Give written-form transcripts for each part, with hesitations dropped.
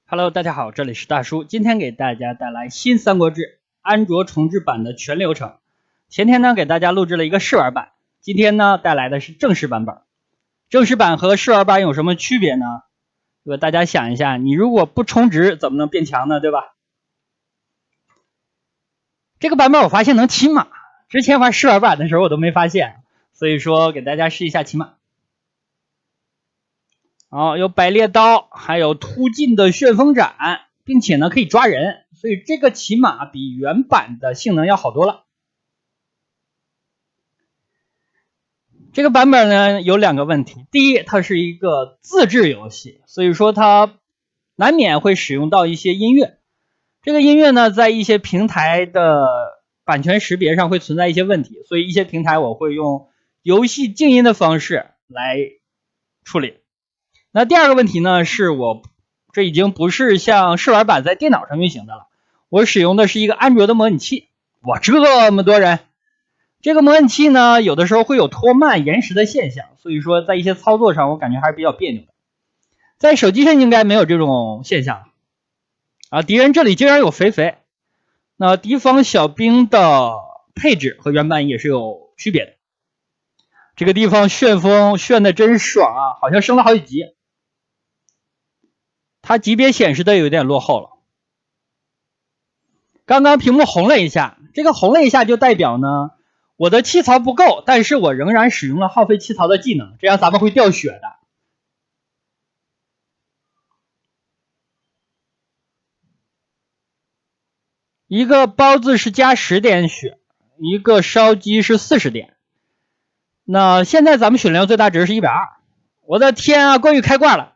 Hello， 大家好，这里是大叔，今天给大家带来新《三国志》安卓重置版的全流程。前天呢给大家录制了一个试玩版，今天呢带来的是正式版本。正式版和试玩版有什么区别呢？大家想一下，你如果不充值怎么能变强呢，对吧？这个版本我发现能骑马，之前玩试玩版的时候我都没发现，所以说给大家试一下骑马。有百猎刀，还有突进的旋风斩，并且呢可以抓人，所以这个骑马比原版的性能要好多了。这个版本呢有两个问题，第一，它是一个自制游戏，所以说它难免会使用到一些音乐，这个音乐呢在一些平台的版权识别上会存在一些问题，所以一些平台我会用游戏静音的方式来处理。那第二个问题呢，是我这已经不是像试玩版在电脑上运行的了，我使用的是一个安卓的模拟器。哇，这么多人，这个模拟器呢有的时候会有拖慢延时的现象，所以说在一些操作上我感觉还是比较别扭的。在手机上应该没有这种现象敌人这里竟然有肥肥，那敌方小兵的配置和原版也是有区别的。这个地方旋风旋的真爽啊，好像升了好几级。它级别显示的有点落后了。刚刚屏幕红了一下，这个红了一下就代表呢我的气槽不够，但是我仍然使用了耗费气槽的技能，这样咱们会掉血的。一个包子是加10点血，一个烧鸡是40点。那现在咱们血量最大值是120，我的天啊，关羽开挂了。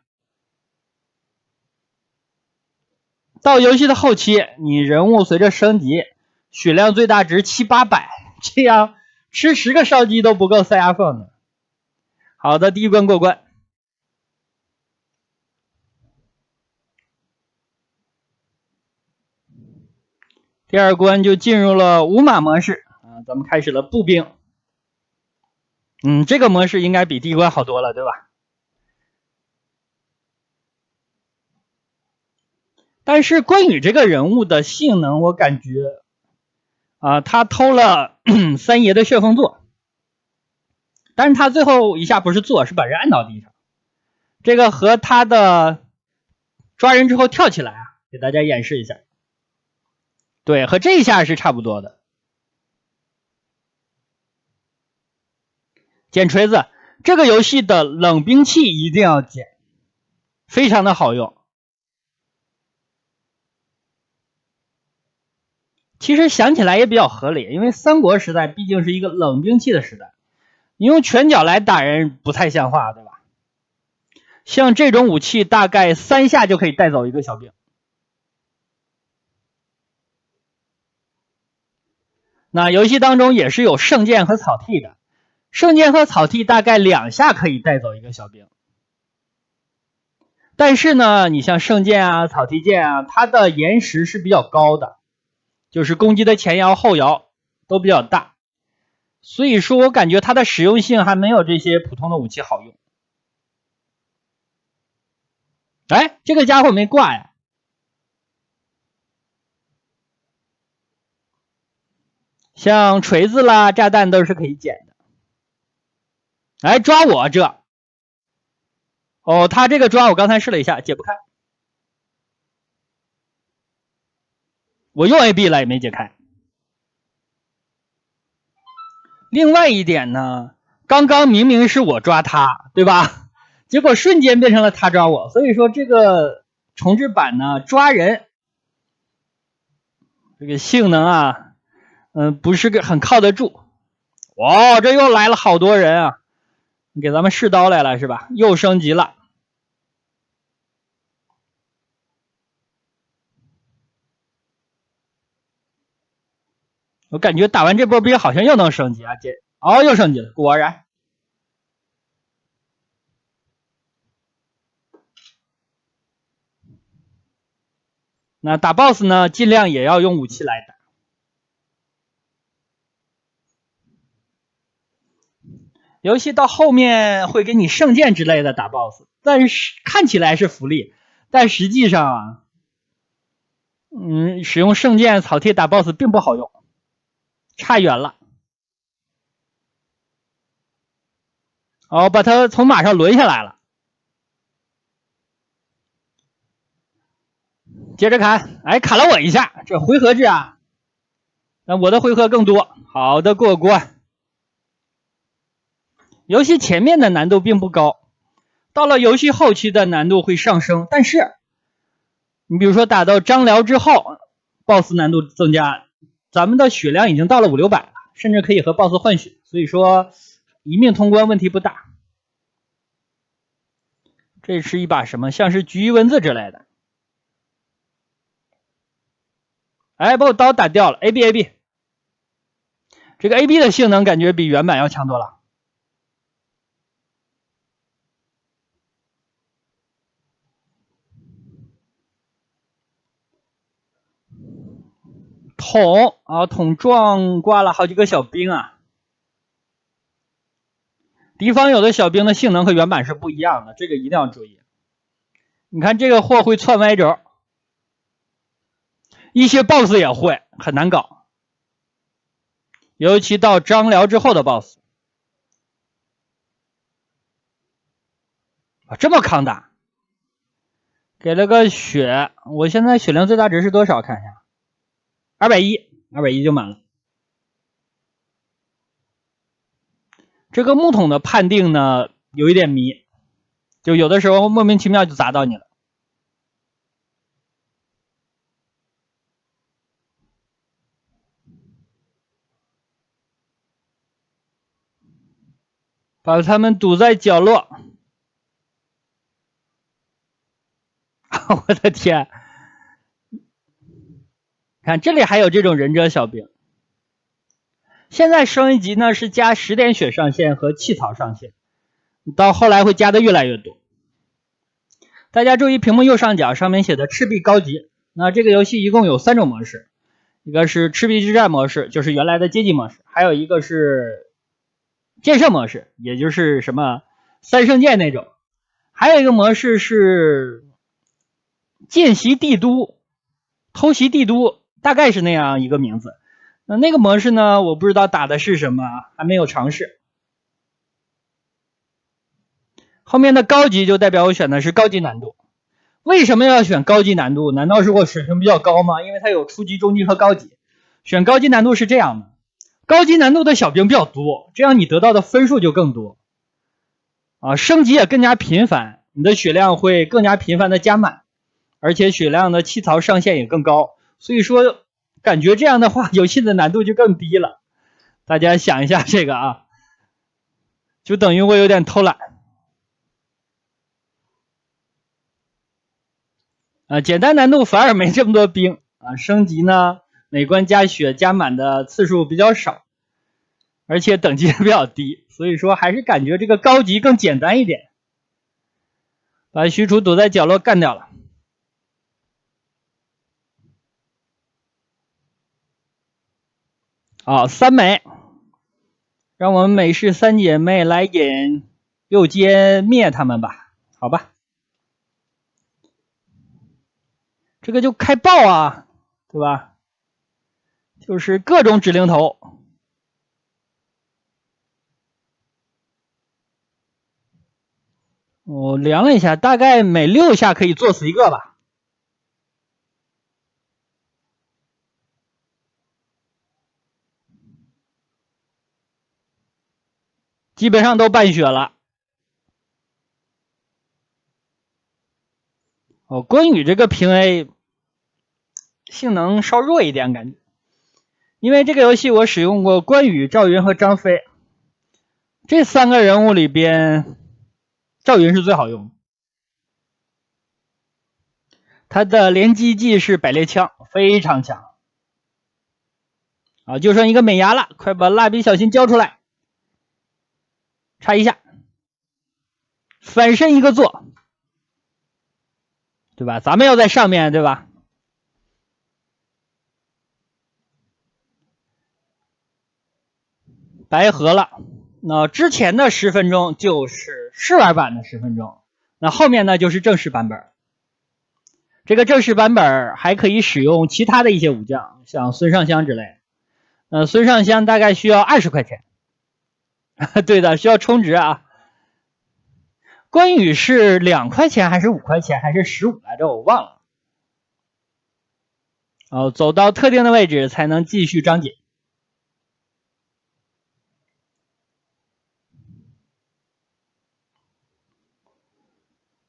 到游戏的后期，你人物随着升级，血量最大值700-800，这样吃10个烧鸡都不够塞牙缝的。好的，第一关过关。第二关就进入了无马模式咱们开始了步兵。这个模式应该比第一关好多了，对吧？但是关羽这个人物的性能我感觉他偷了三爷的旋风座，但是他最后一下不是坐，是把人按到地上。这个和他的抓人之后跳起来给大家演示一下。对，和这一下是差不多的。捡锤子，这个游戏的冷兵器一定要捡，非常的好用。其实想起来也比较合理，因为三国时代毕竟是一个冷兵器的时代，你用拳脚来打人不太像话，对吧？像这种武器大概3下就可以带走一个小兵。那游戏当中也是有圣剑和草剃的，圣剑和草剃大概2下可以带走一个小兵。但是呢，你像圣剑草剃剑它的延时是比较高的，就是攻击的前摇后摇都比较大，所以说我感觉它的实用性还没有这些普通的武器好用。这个家伙没挂呀。像锤子啦炸弹都是可以捡的。抓我这他这个抓我刚才试了一下解不开，我用 AB 了也没解开。另外一点呢，刚刚明明是我抓他，对吧？结果瞬间变成了他抓我，所以说这个重置版呢，抓人这个性能不是很靠得住。这又来了好多人给咱们试刀来了是吧？又升级了。我感觉打完这波兵好像又能升级又升级了，果然。那打 BOSS 呢，尽量也要用武器来打。游戏到后面会给你圣剑之类的打 BOSS， 但是看起来是福利，但实际上啊，使用圣剑草贴打 BOSS 并不好用，差远了。哦，把他从马上抡下来了，接着砍，哎，砍了我一下，这回合制啊，那我的回合更多，好的，过关。游戏前面的难度并不高，到了游戏后期的难度会上升，但是你比如说打到张辽之后 ，BOSS 难度增加，咱们的血量已经到了500-600了，甚至可以和 BOSS 换血，所以说一命通关问题不大。这是一把什么？像是橘一文字之类的。哎，把我刀打掉了 ，AB。这个 AB 的性能感觉比原版要强多了。桶啊，桶撞挂了好几个小兵啊。敌方有的小兵的性能和原版是不一样的，这个一定要注意。你看这个货会窜歪轴，一些 BOSS 也会，很难搞。尤其到张辽之后的 BOSS。啊，这么抗打，给了个血，我现在血量最大值是多少？看一下，210就满了。这个木桶的判定呢，有一点迷，就有的时候莫名其妙就砸到你了。把他们堵在角落。我的天！看这里还有这种忍者小兵。现在升一级呢是加10点血上限和气槽上限，到后来会加的越来越多。大家注意屏幕右上角上面写的赤壁高级。那这个游戏一共有3种模式，一个是赤壁之战模式，就是原来的阶级模式，还有一个是剑圣模式，也就是什么3圣剑那种，还有一个模式是见袭帝都、偷袭帝都，大概是那样一个名字。那个模式呢，我不知道打的是什么，还没有尝试。后面的高级就代表我选的是高级难度。为什么要选高级难度？难道是我水平比较高吗？因为它有初级、中级和高级。选高级难度是这样的，高级难度的小兵比较多，这样你得到的分数就更多啊，升级也更加频繁，你的血量会更加频繁的加满，而且血量的气槽上限也更高，所以说感觉这样的话游戏的难度就更低了。大家想一下这个啊，就等于我有点偷懒啊。简单难度反而没这么多兵啊，升级呢每关加血加满的次数比较少，而且等级也比较低，所以说还是感觉这个高级更简单一点。把许褚躲在角落干掉了。好，3枚，让我们美式3姐妹来引右肩灭他们吧，好吧？这个就开爆啊，对吧？就是各种指令头。我量了一下，大概每6下可以做死一个吧。基本上都半血了。哦，关羽这个平 A 性能稍弱一点感觉，因为这个游戏我使用过关羽、赵云和张飞，这3个人物里边，赵云是最好用的。他的连击技是百裂枪，非常强。啊，就剩一个美牙了，快把蜡笔小新交出来。插一下，反身一个做，对吧？咱们要在上面，对吧？白合了。那之前的10分钟就是试玩版的10分钟，那后面呢就是正式版本。这个正式版本还可以使用其他的一些武将，像孙尚香之类的。孙尚香大概需要20块钱。对的，需要充值啊。关羽是2块钱还是5块钱还是15来着？我忘了。走到特定的位置才能继续章节。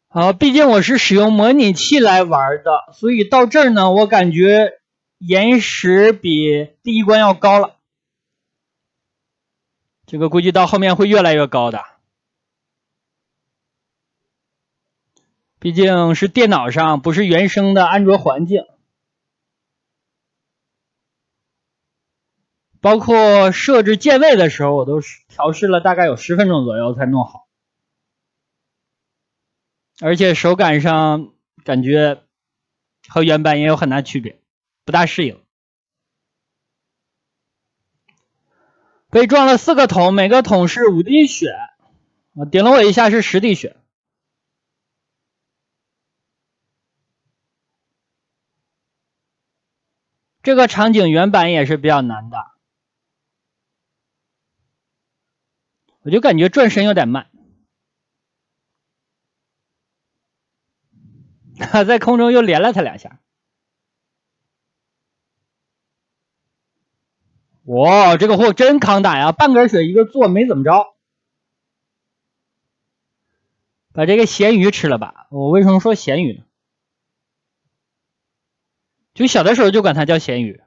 好，毕竟我是使用模拟器来玩的，所以到这儿呢，我感觉延时比第一关要高了。这个估计到后面会越来越高的。毕竟是电脑上，不是原生的安卓环境。包括设置键位的时候，我都调试了大概有10分钟左右才弄好。而且手感上感觉和原版也有很大区别，不大适应。被撞了4个桶，每个桶是5滴血，顶了我一下是10滴血。这个场景原版也是比较难的，我就感觉转身有点慢。在空中又连了他2下。哇，这个货真抗打呀，半根血一个做没怎么着。把这个咸鱼吃了吧。我为什么说咸鱼呢？就小的时候就管它叫咸鱼。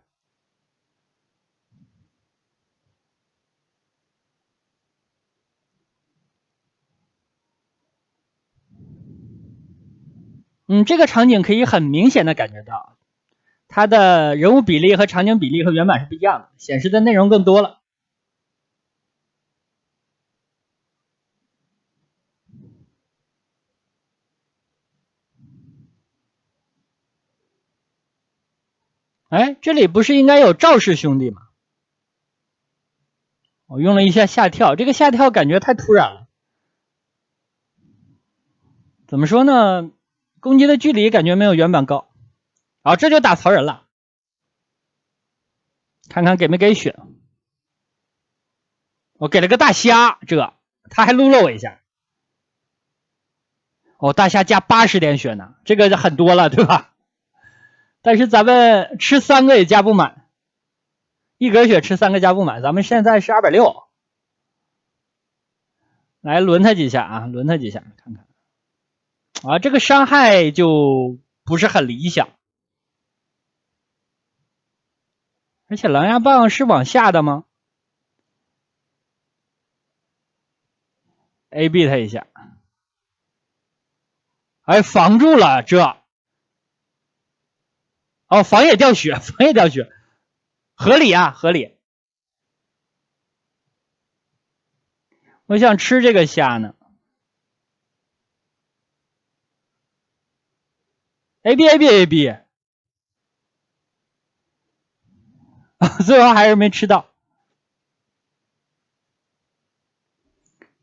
这个场景可以很明显的感觉到，它的人物比例和场景比例和原版是不一样的，显示的内容更多了。哎，这里不是应该有赵氏兄弟吗？我用了一下下跳，这个下跳感觉太突然了。怎么说呢？攻击的距离感觉没有原版高。好，这就打曹仁了。看看给没给血。我给了个大虾，他还撸了我一下。大虾加80点血呢，这个很多了，对吧？但是咱们吃3个也加不满，1格血吃3个加不满，咱们现在是260。来轮他几下啊，轮他几下看看。这个伤害就不是很理想。而且狼牙棒是往下的吗？AB 他一下，哎，防住了这。防也掉血，防也掉血，合理啊，合理。我想吃这个虾呢。AB，最后还是没吃到。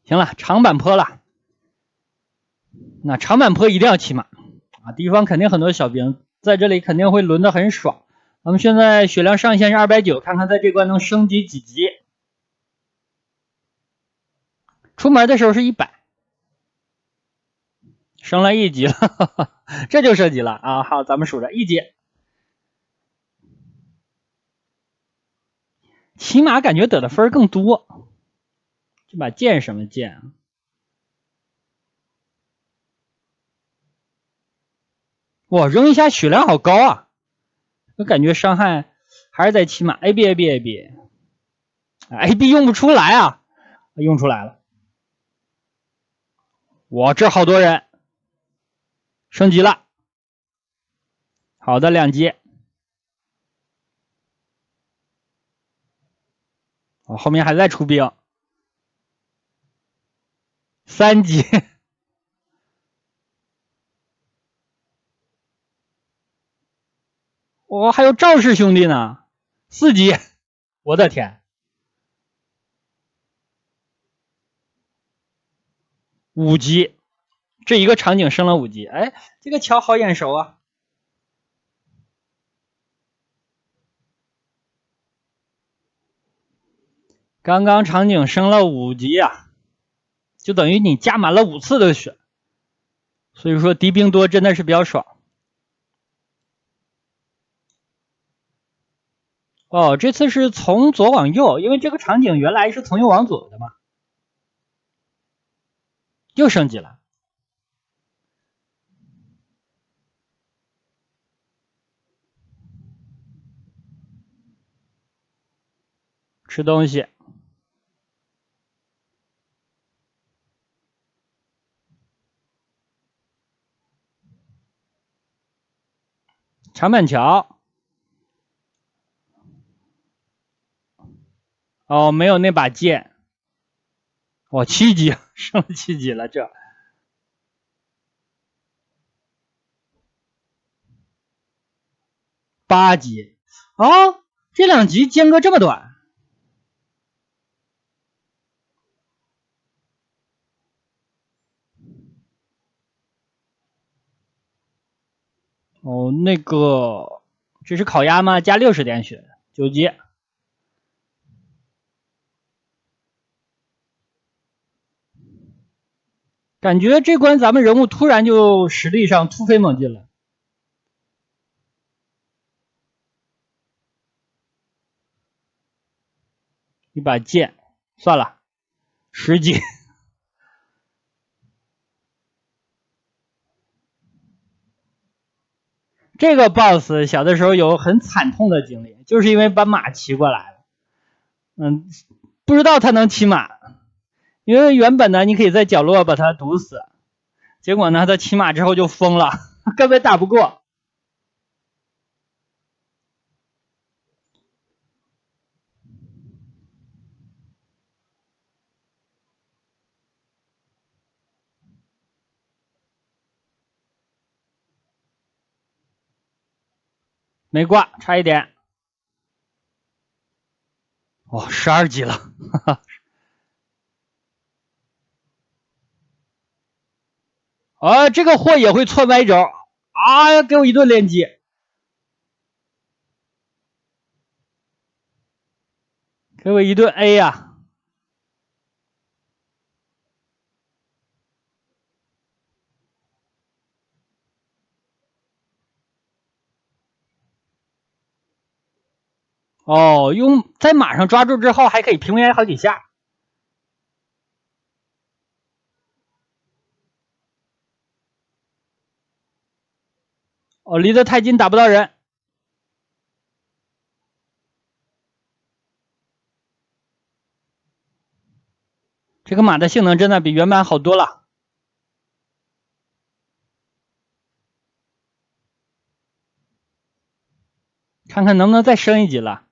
行了，长坂坡了。那长坂坡一定要骑马啊！敌方肯定很多小兵，在这里肯定会轮得很爽。咱们现在血量上限是290，看看在这关能升级几级。出门的时候是100，升了1级了，这就升级了啊！好，咱们数着1级。骑马感觉得的分更多。这把剑什么剑啊？哇，扔一下血量好高啊！我感觉伤害还是在骑马。AB 用不出来啊，用出来了。哇，这好多人，升级了。好的，2级。后面还在出兵。3级。还有赵氏兄弟呢，4级。我的天，5级。这一个场景升了5级。哎，这个桥好眼熟啊。刚刚场景升了5级啊，就等于你加满了5次的血，所以说敌兵多真的是比较爽。哦，这次是从左往右，因为这个场景原来是从右往左的嘛，又升级了。吃东西，长板桥。哦，没有那把剑。哦，7级，升了7级了，这8级。哦，这2级间隔这么短。哦，那个这是烤鸭吗？加60点血，9级。感觉这关咱们人物突然就实力上突飞猛进了。一把剑，算了，10级。这个 boss 小的时候有很惨痛的经历，就是因为把马骑过来了。不知道他能骑马，因为原本呢你可以在角落把他毒死，结果呢他骑马之后就疯了，根本打不过。没挂，差一点。哦，12级了，哈哈。这个货也会错歪轴啊！给我一顿连击。给我一顿 A 呀！哦，用在马上抓住之后，还可以平 A 好几下。哦，离得太近打不到人。这个马的性能真的比原版好多了。看看能不能再升一级了。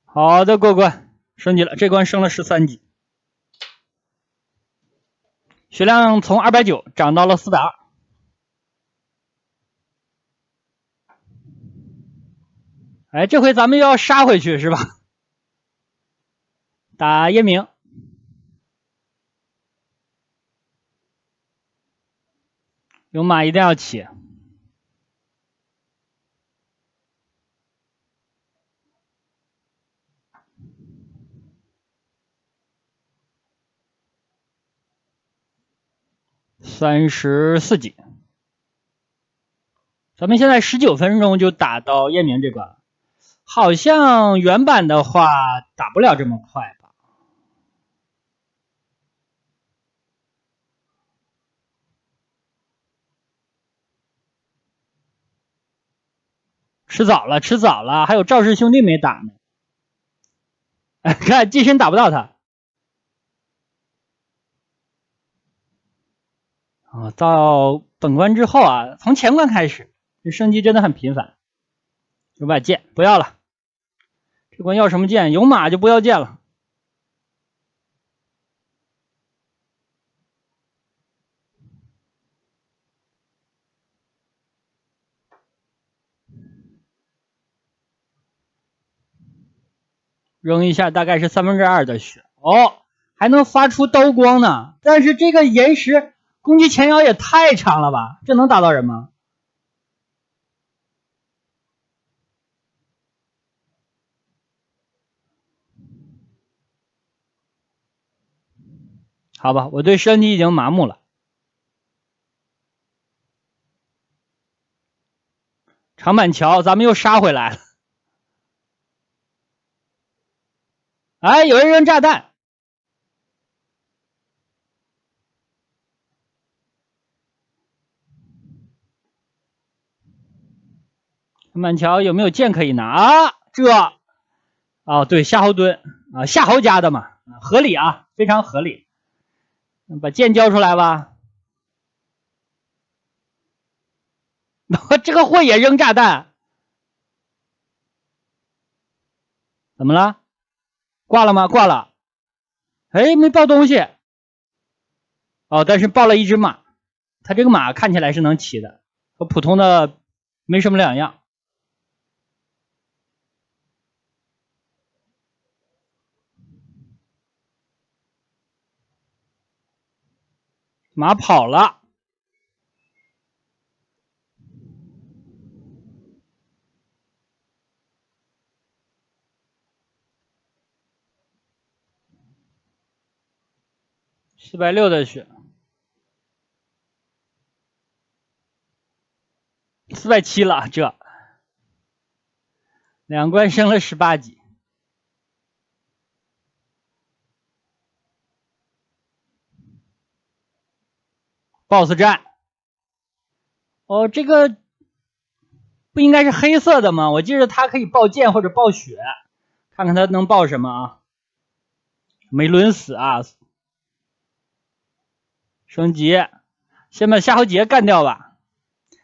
好的，过关，升级了，这关升了13级，血量从290涨到了420。哎，这回咱们又要杀回去是吧？打叶明。有马一定要起。34级。咱们现在19分钟就打到叶明这关了，好像原版的话打不了这么快吧？吃早了，吃早了，还有赵氏兄弟没打呢。看近身打不到他。到本关之后啊，从前关开始，这升级真的很频繁。有把剑不要了，这关要什么剑？有马就不要剑了。扔一下大概是2/3的血。哦，还能发出刀光呢。但是这个岩石攻击前摇也太长了吧，这能打到人吗？好吧，我对身体已经麻木了。长板桥，咱们又杀回来了。哎，有人扔炸弹。长板桥有没有剑可以拿啊？哦，对，夏侯惇啊，夏侯家的嘛，合理啊，非常合理。把剑交出来吧。这个货也扔炸弹，怎么了？挂了吗？挂了。哎，没抱东西。哦，但是抱了一只马，他这个马看起来是能骑的，和普通的没什么两样。马跑了。460的血，470了，这两关升了18级。BOSS 战。哦，这个不应该是黑色的吗？我记得它可以爆剑或者爆血，看看它能爆什么啊？没抡死啊！升级，先把夏侯杰干掉吧。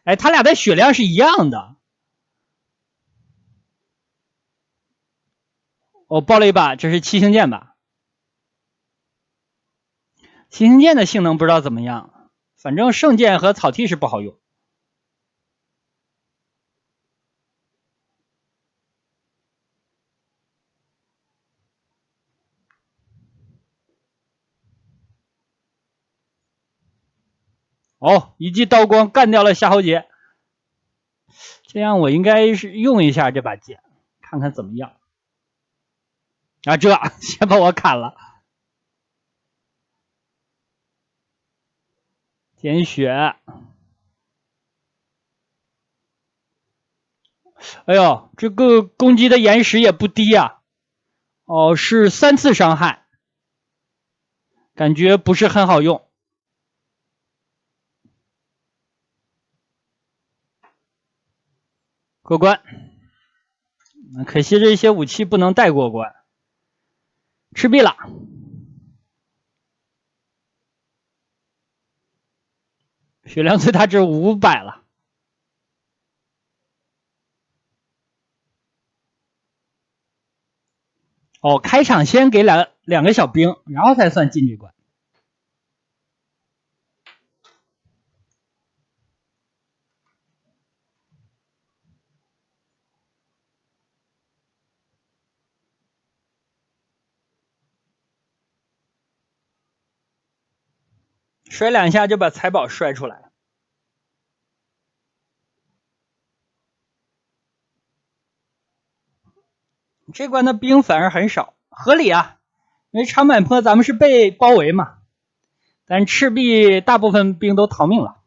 哎，他俩的血量是一样的。我爆了一把，这是七星剑吧？七星剑的性能不知道怎么样，反正圣剑和草剃是不好用。哦，一记刀光干掉了夏侯杰，这样我应该是用一下这把剑，看看怎么样。啊，这先把我砍了。点血。哎呦，这个攻击的延时也不低啊。哦，是3次伤害，感觉不是很好用。过关。可惜这些武器不能带过关。赤壁了。血量最大值500了。哦，开场先给两个小兵，然后才算进这关。摔2下就把财宝摔出来。这关的兵反而很少，合理啊，因为长坂坡咱们是被包围嘛，但赤壁大部分兵都逃命了。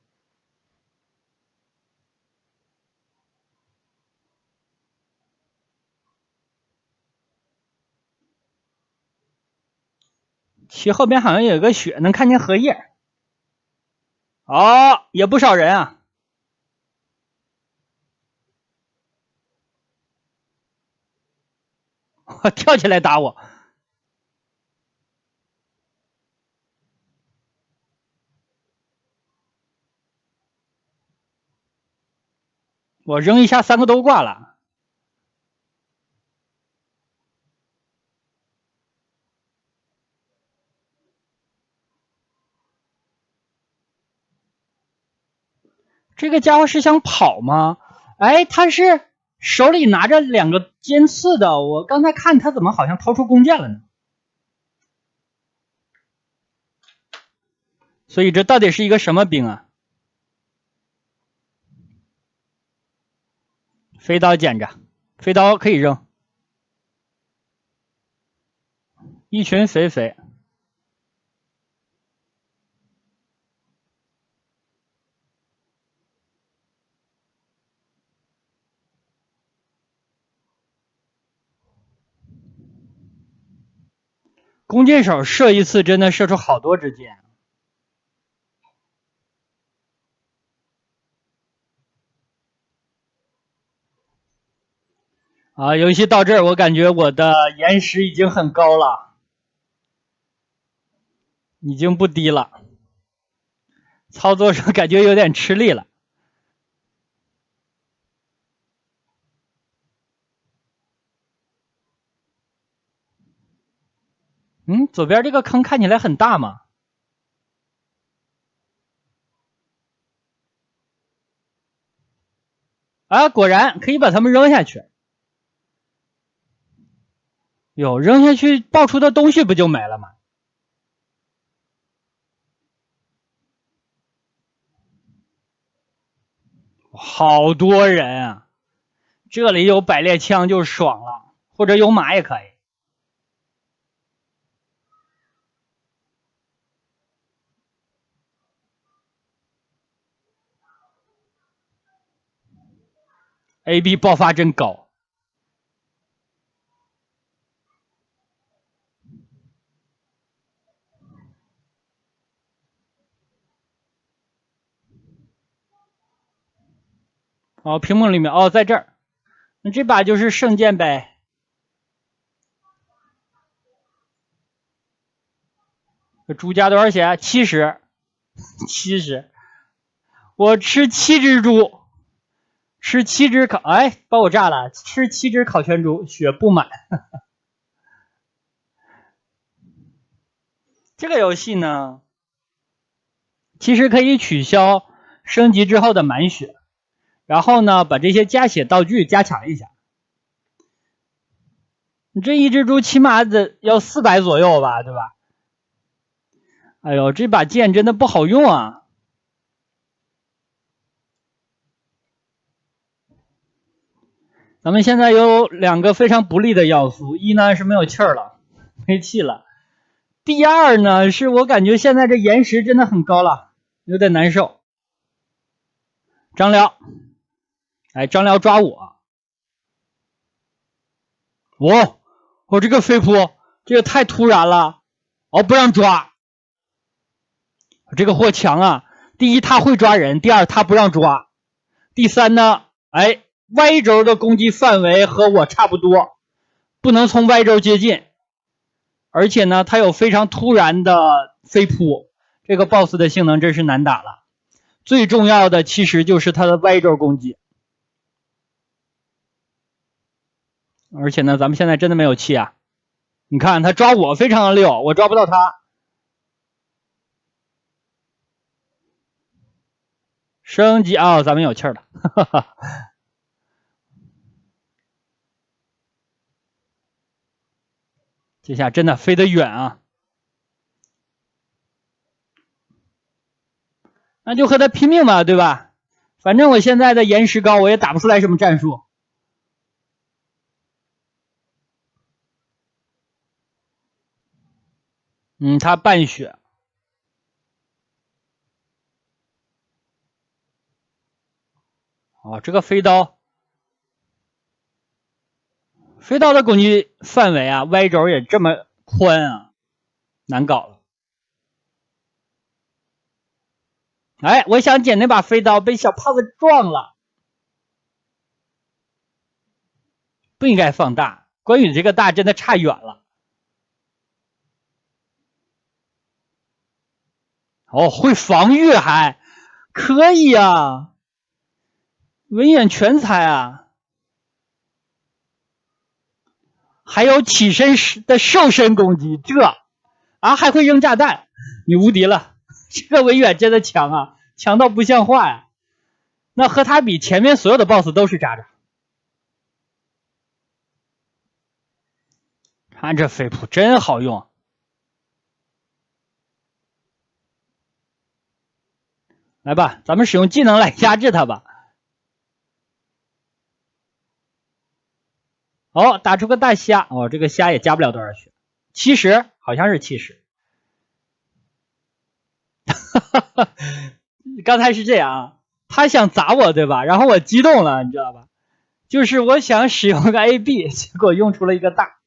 其后边好像有个血，能看见荷叶。哦，也不少人啊。我跳起来打我。我扔一下3个都挂了。这个家伙是想跑吗？哎，他是手里拿着2个尖刺的，我刚才看他怎么好像掏出弓箭了呢？所以这到底是一个什么兵啊？飞刀捡着，飞刀可以扔。一群肥肥。弓箭手射一次真的射出好多支箭。啊，游戏到这儿，我感觉我的延时已经很高了，已经不低了，操作上感觉有点吃力了。左边这个坑看起来很大嘛。啊，果然可以把它们扔下去。哟，扔下去爆出的东西不就没了吗？好多人啊！这里有百猎枪就爽了，或者有马也可以。AB 爆发真高。哦，屏幕里面哦，在这儿。那这把就是圣剑呗。猪加多少血？70，我吃7只猪，吃7只烤，哎，把我炸了！吃7只烤全猪，血不满。这个游戏呢，其实可以取消升级之后的满血，然后呢，把这些加血道具加强一下。你这一只猪起码得要400左右吧，对吧？哎呦，这把剑真的不好用啊！咱们现在有2个非常不利的要素，一呢是没有气儿了，没气了。第二呢，是我感觉现在这延时真的很高了，有点难受。张辽，哎，张辽抓我，我这个飞扑，这个太突然了，不让抓。这个货强啊！第一，他会抓人；第二，他不让抓；第三呢，哎，Y 轴的攻击范围和我差不多，不能从 Y 轴接近。而且呢，他有非常突然的飞扑，这个 BOSS 的性能真是难打了。最重要的其实就是他的 Y 轴攻击。而且呢，咱们现在真的没有气啊！你看他抓我非常的溜，我抓不到他。升级啊，咱们有气儿了，哈哈。这下真的飞得远啊！那就和他拼命吧，对吧？反正我现在的延时高，我也打不出来什么战术。他半血。这个飞刀的攻击范围啊 ，Y 轴也这么宽啊，难搞了。哎，我想捡那把飞刀，被小胖子撞了。不应该放大，关羽这个大真的差远了。会防御还可以啊，文远全才啊，还有起身时的瘦身攻击，还会扔炸弹，你无敌了。这个文远真的强啊，强到不像话呀。那和他比，前面所有的 BOSS 都是渣渣。看这飞扑真好用。来吧，咱们使用技能来压制他吧。哦，打出个大虾，哦，这个虾也加不了多少血，70，好像是70。刚才是这样啊，他想砸我对吧？然后我激动了，你知道吧？就是我想使用个 AB， 结果用出了一个大。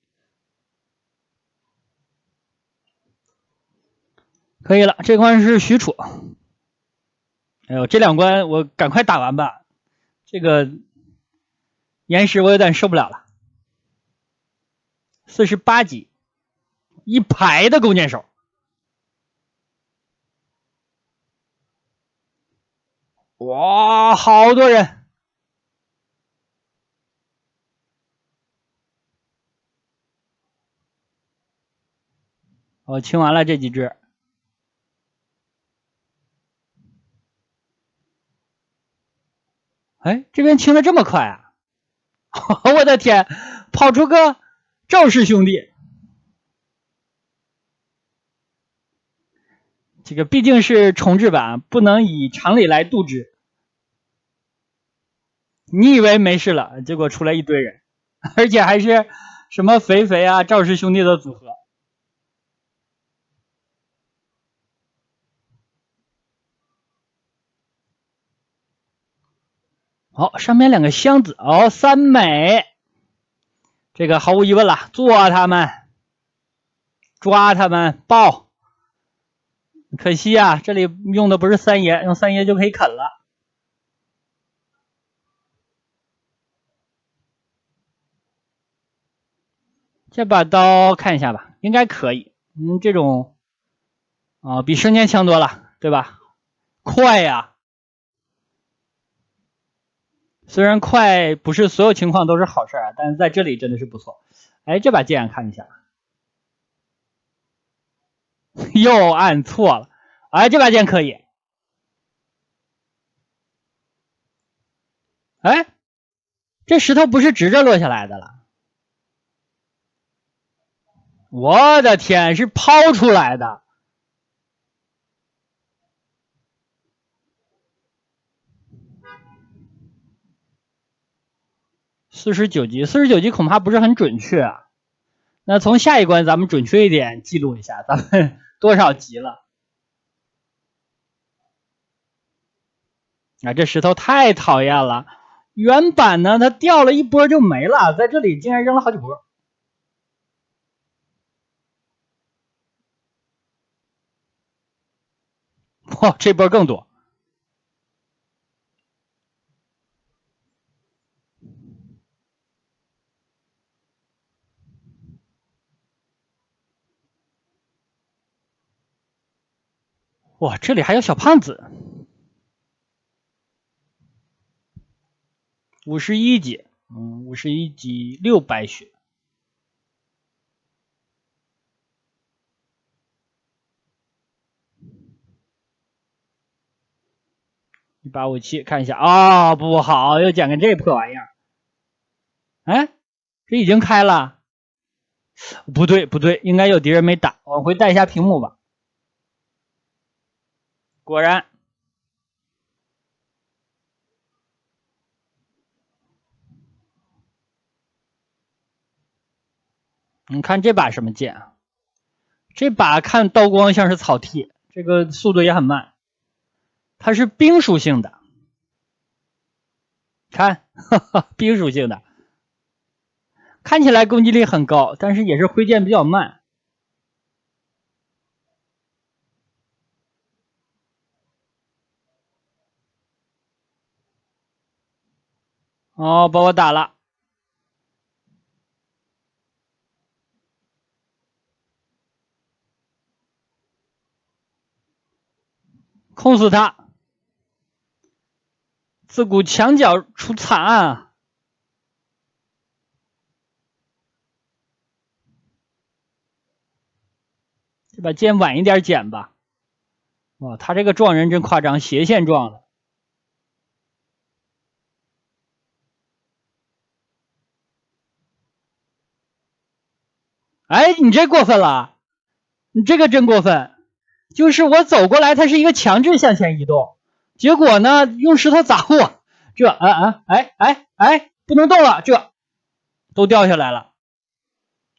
可以了，这关是许褚。哎呦，这2关我赶快打完吧，这个延时我有点受不了了。48级，一排的弓箭手。哇，好多人！我清完了这几只。哎，这边清的这么快啊！我的天，跑出个赵氏兄弟。这个毕竟是重置版，不能以常理来度之。你以为没事了，结果出来一堆人，而且还是什么肥肥啊、赵氏兄弟的组合。好，上面2个箱子哦，3美，这个毫无疑问了，做他们，抓他们，爆！可惜啊，这里用的不是3爷，用3爷就可以啃了。这把刀看一下吧，应该可以。这种比升天强多了，对吧？快呀！虽然快不是所有情况都是好事啊，但是在这里真的是不错。哎，这把剑看一下，又按错了。哎，这把剑可以。哎，这石头不是直着落下来的了。我的天，是抛出来的。49级，49级恐怕不是很准确啊。那从下一关咱们准确一点记录一下，咱们多少级了？啊，这石头太讨厌了。原版呢，它掉了一波就没了，在这里竟然扔了好几波。哇，这波更多。哇，这里还有小胖子，51级，51级600血。1857，看一下啊，不好，又捡个这破玩意儿。哎，这已经开了，不对不对，应该有敌人没打，往回带一下屏幕吧。果然。你看这把什么剑啊？这把看刀光像是草剃，这个速度也很慢。它是冰属性的，看，哈哈，冰属性的，看起来攻击力很高，但是也是挥剑比较慢。哦，把我打了。控死他，自古墙角出惨案啊！这把剑晚一点捡吧。哇，他这个撞人真夸张，斜线撞的。哎，你这过分了，你这个真过分。就是我走过来，它是一个强制向前移动，结果呢，用石头砸我，不能动了，这都掉下来了。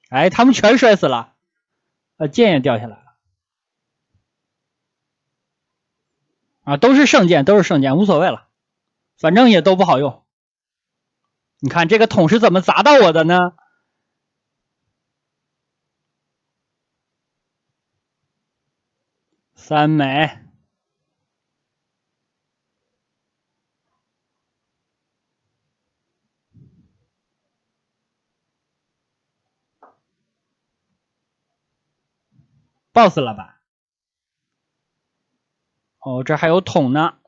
哎，他们全摔死了，剑也掉下来了。啊，都是圣剑，无所谓了，反正也都不好用。你看这个桶是怎么砸到我的呢？3枚。boss 了吧？哦，这还有桶呢，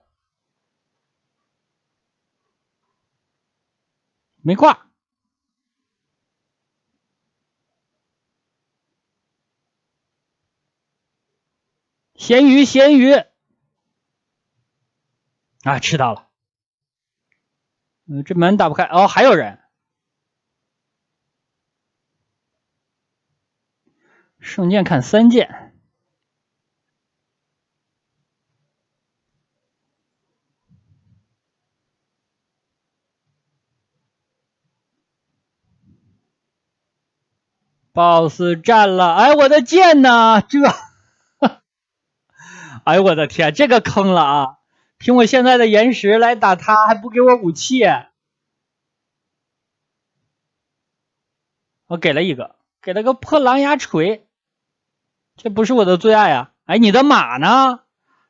没挂。咸鱼啊，吃到了。这门打不开。哦，还有人。圣剑砍3剑。boss 战了，哎，我的剑呢？这，哎呦我的天，这个坑了啊！凭我现在的岩石来打他，还不给我武器。我给了一个，给了个破狼牙锤，这不是我的最爱啊！哎，你的马呢？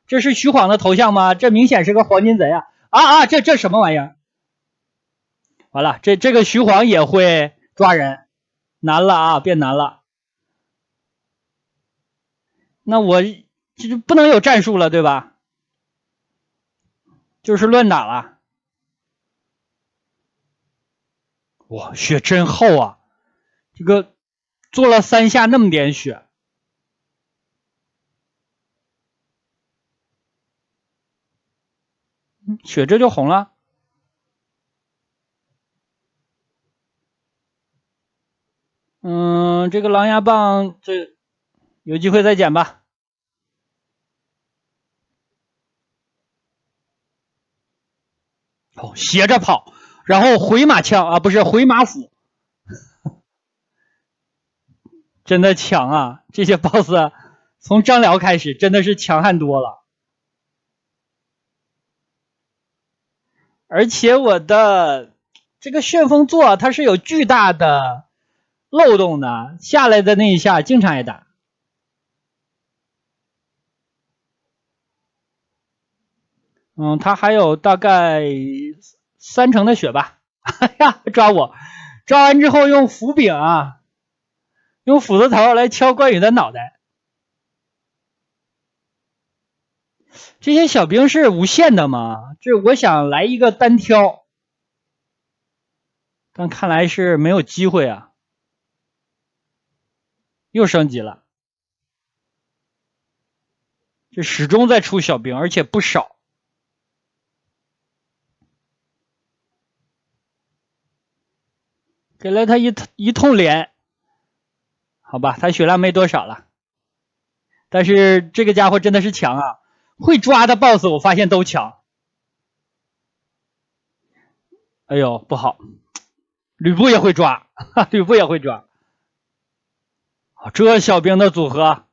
这是徐晃的头像吗？这明显是个黄金贼啊！这什么玩意儿？完了，这个徐晃也会抓人，难了啊，变难了。那我这不能有战术了，对吧？就是乱打了。哇，血真厚啊！这个做了3下那么点血。血这就红了。这个狼牙棒这有机会再捡吧。哦，斜着跑，然后回马枪啊，不是回马斧，真的强啊！这些 boss 从张辽开始真的是强悍多了。而且我的这个旋风座它是有巨大的漏洞的，下来的那一下经常挨打。他还有大概30%的血吧。哎呀，抓我！抓完之后用斧柄啊，用斧子头来敲关羽的脑袋。这些小兵是无限的吗？这我想来一个单挑，但看来是没有机会啊。又升级了，这始终在出小兵，而且不少。给了他一通连，好吧，他血量没多少了，但是这个家伙真的是强啊！会抓的 boss 我发现都强。哎呦，不好，吕布也会抓，吕布也会抓。这小兵的组合，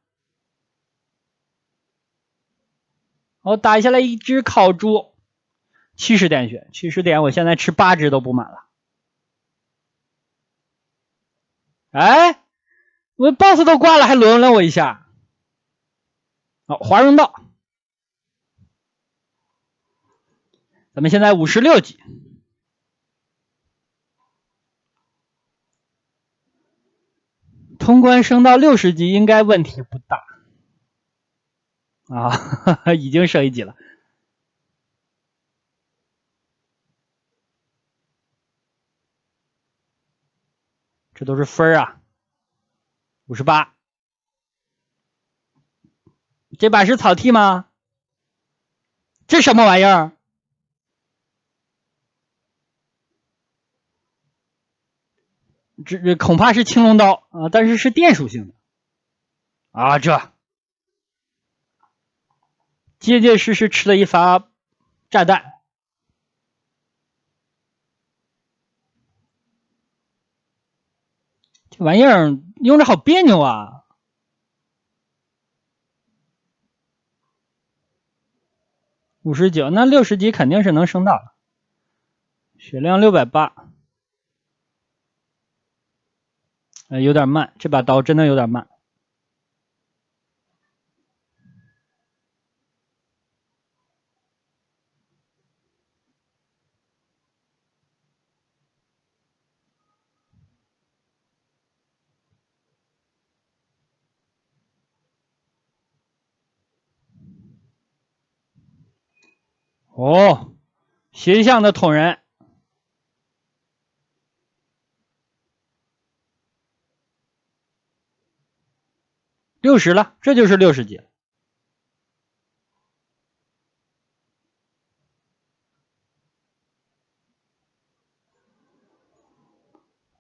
我打下来一只烤猪，70点血，70点，我现在吃8只都不满了。哎，我 boss 都挂了，还轮了我一下。好，华容道，咱们现在56级，通关升到60级应该问题不大啊，已经升1级了。这都是分啊，58。这把是草剃吗？这什么玩意儿？这恐怕是青龙刀啊，但是是电属性的啊。这结结实实吃了一发炸弹。这玩意儿用着好别扭啊。59，那60级肯定是能升到的。血量680，有点慢，这把刀真的有点慢。哦，斜向的捅人。60了，这就是60级。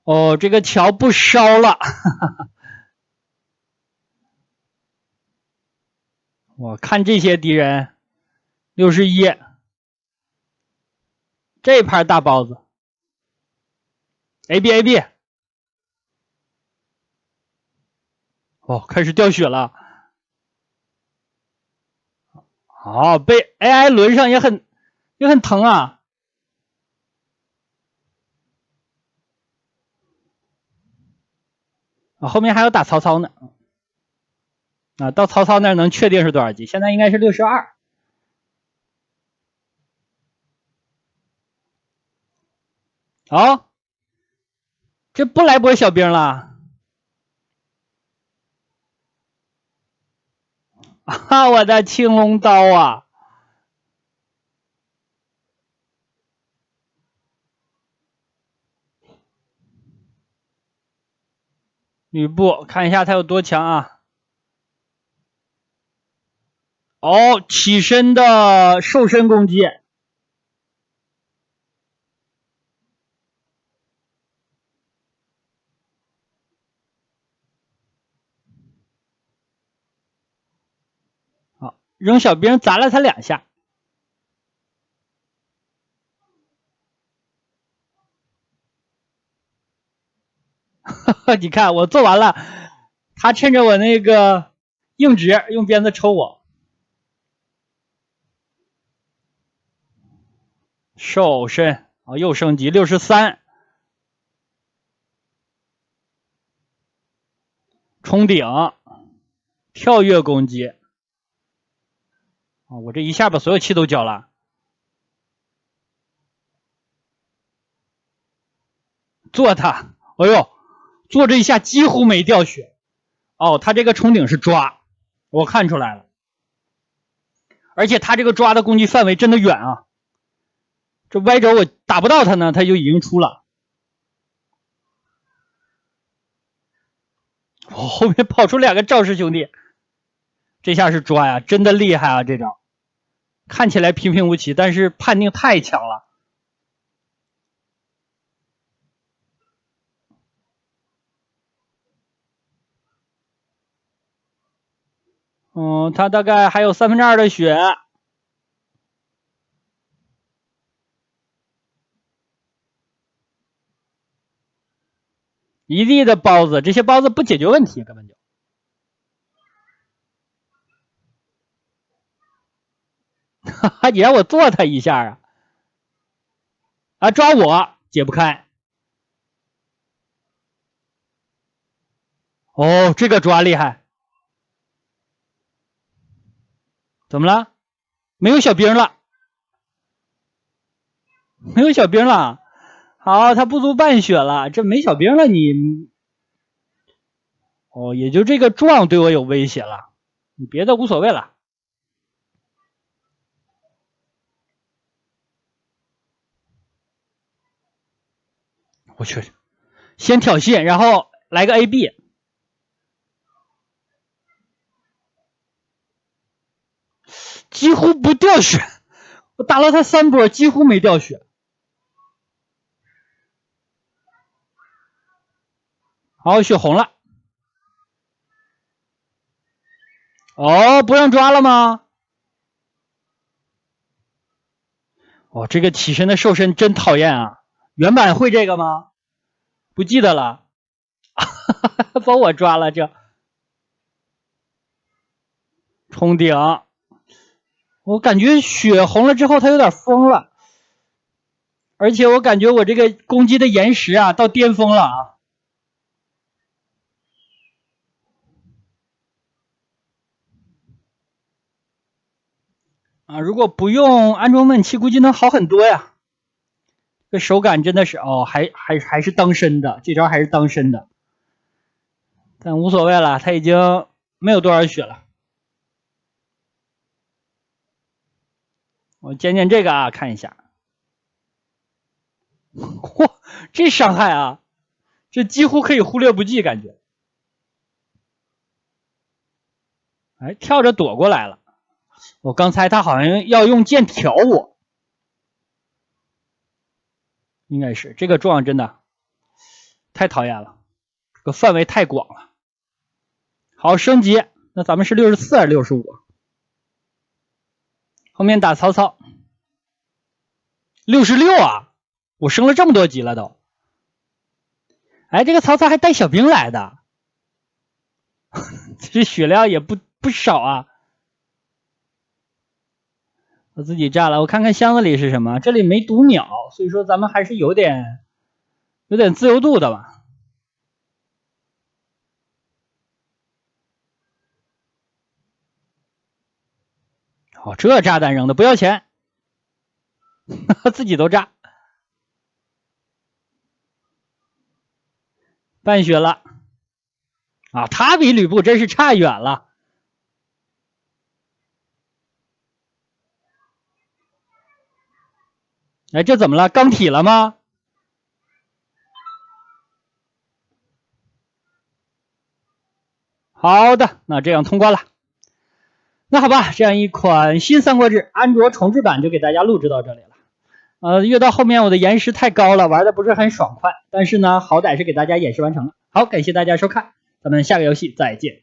哦，这个桥不烧了。我看这些敌人，61，这盘大包子 ，AB AB， 哦，开始掉血了。哦，被 AI 轮上也很疼啊。后面还要打曹操呢。到曹操那儿能确定是多少级？现在应该是62。好，这不来波小兵了。我的青龙刀啊！吕布，看一下他有多强啊！哦，起身的瘦身攻击。好，扔小兵砸了他2下。你看我做完了，他趁着我那个硬直用鞭子抽我。瘦身又升级63，冲顶，跳跃攻击。我这一下把所有气都交了。做他，哎呦，做这一下几乎没掉血。他这个冲顶是抓，我看出来了。而且他这个抓的攻击范围真的远啊。这歪轴我打不到他呢，他就已经出了。后面跑出2个赵氏兄弟，这下是抓呀，真的厉害啊！这招看起来平平无奇，但是判定太强了。他大概还有2/3的血。一地的包子，这些包子不解决问题，根本就。你让我做他一下抓我解不开。这个抓厉害。怎么了？没有小兵了。没有小兵了。好，他不足半血了，这没小兵了你。也就这个撞对我有威胁了，你别的无所谓了。我去，先挑衅，然后来个 AB， 几乎不掉血。我打了他3波，几乎没掉血。好，血红了。不让抓了吗？哦，这个起身的瘦身真讨厌啊！原版会这个吗？不记得了，把我抓了这。冲顶，我感觉血红了之后它有点疯了，而且我感觉我这个攻击的延时啊到巅峰了啊！如果不用安装闷气，估计能好很多呀。这手感真的是哦，还是当身的，这招还是当身的，但无所谓了，他已经没有多少血了。我捡捡这个啊，看一下，嚯，这伤害啊，这几乎可以忽略不计，感觉。哎，跳着躲过来了。我刚才他好像要用剑挑我，应该是这个撞真的太讨厌了，这个范围太广了。好，升级，那咱们是64还是65？后面打曹操，66啊！我升了这么多级了都。哎，这个曹操还带小兵来的，这血量也不少啊。我自己炸了，我看看箱子里是什么，这里没读秒，所以说咱们还是有点自由度的吧。好，这炸弹扔的不要钱，自己都炸。半血了啊，他比吕布真是差远了。哎，这怎么了？钢体了吗？好的，那这样通关了。那好吧，这样一款新三国志安卓重制版就给大家录制到这里了。越到后面我的延时太高了，玩的不是很爽快，但是呢，好歹是给大家演示完成了。好，感谢大家收看，咱们下个游戏再见。